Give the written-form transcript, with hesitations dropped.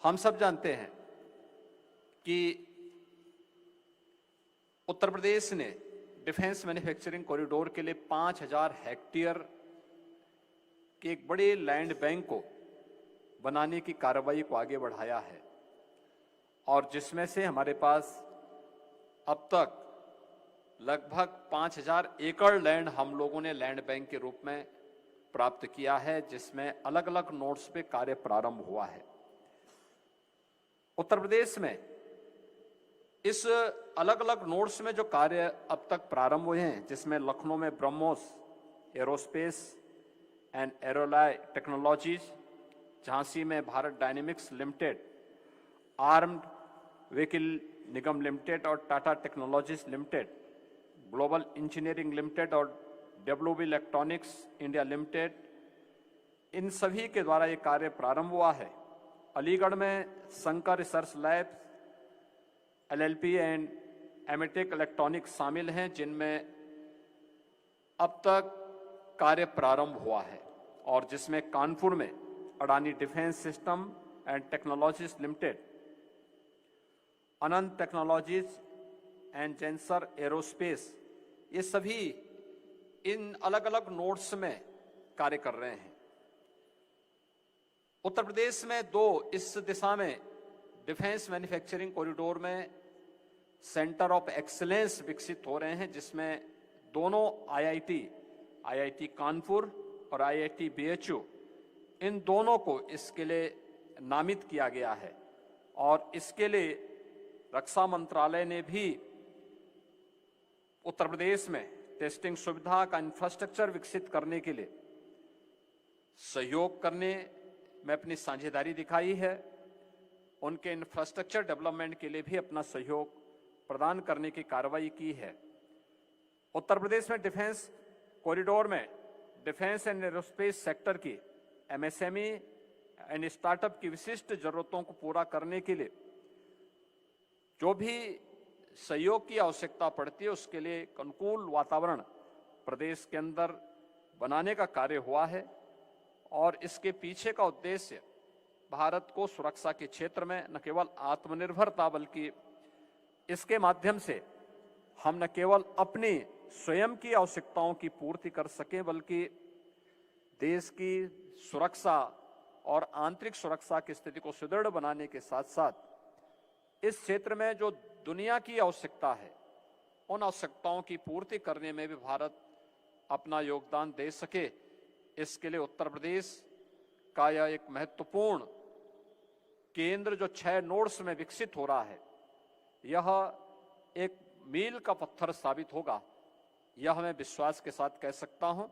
हम सब जानते हैं कि उत्तर प्रदेश ने डिफेंस मैन्युफैक्चरिंग कॉरिडोर के लिए 5000 हेक्टेयर के एक बड़े लैंड बैंक को बनाने की कार्रवाई को आगे बढ़ाया है और जिसमें से हमारे पास अब तक लगभग 5000 एकड़ लैंड हम लोगों ने लैंड बैंक के रूप में प्राप्त किया है, जिसमें अलग अलग नोड्स पे कार्य प्रारंभ हुआ है। उत्तर प्रदेश में इस अलग अलग नोड्स में जो कार्य अब तक प्रारंभ हुए हैं, जिसमें लखनऊ में BrahMos aerospace and Aerolloy technologies, Jhansi में Bharat dynamics limited, armed vehicle Nigam limited और Tata technologies limited, global engineering limited और डब्ल्यूबी इलेक्ट्रॉनिक्स इंडिया लिमिटेड, इन सभी के द्वारा ये कार्य प्रारंभ हुआ है। अलीगढ़ में Shankar research lab, LLP and Emitec electronics शामिल हैं, जिनमें अब तक कार्य प्रारंभ हुआ है और जिसमें कानपुर में Adani defence system and technologies limited, Anant technologies and Zensar aerospace, ये सभी इन अलग अलग नोड्स में कार्य कर रहे हैं। उत्तर प्रदेश में दो इस दिशा में डिफेंस मैन्युफैक्चरिंग कॉरिडोर में सेंटर ऑफ एक्सीलेंस विकसित हो रहे हैं, जिसमें दोनों आईआईटी कानपुर और आईआईटी बीएचयू, इन दोनों को इसके लिए नामित किया गया है और इसके लिए रक्षा मंत्रालय ने भी उत्तर प्रदेश में टेस्टिंग सुविधा का इंफ्रास्ट्रक्चर विकसित करने के लिए सहयोग करने में अपनी साझेदारी दिखाई है। उनके इंफ्रास्ट्रक्चर डेवलपमेंट के लिए भी अपना सहयोग प्रदान करने की कार्रवाई की है। उत्तर प्रदेश में डिफेंस कॉरिडोर में डिफेंस एंड एरोस्पेस सेक्टर की एमएसएमई एंड स्टार्टअप की विशिष्ट जरूरतों को पूरा करने के लिए जो भी सहयोग की आवश्यकता पड़ती है, उसके लिए एक अनुकूल वातावरण प्रदेश के अंदर बनाने का कार्य हुआ है और इसके पीछे का उद्देश्य भारत को सुरक्षा के क्षेत्र में न केवल आत्मनिर्भरता, बल्कि इसके माध्यम से हम न केवल अपनी स्वयं की आवश्यकताओं की पूर्ति कर सकें, बल्कि देश की सुरक्षा और आंतरिक सुरक्षा की स्थिति को सुदृढ़ बनाने के साथ साथ इस क्षेत्र में जो दुनिया की आवश्यकता है, उन आवश्यकताओं की पूर्ति करने में भी भारत अपना योगदान दे सके, इसके लिए उत्तर प्रदेश का यह एक महत्वपूर्ण केंद्र जो 6 नोड्स में विकसित हो रहा है, यह एक मील का पत्थर साबित होगा, यह मैं विश्वास के साथ कह सकता हूं।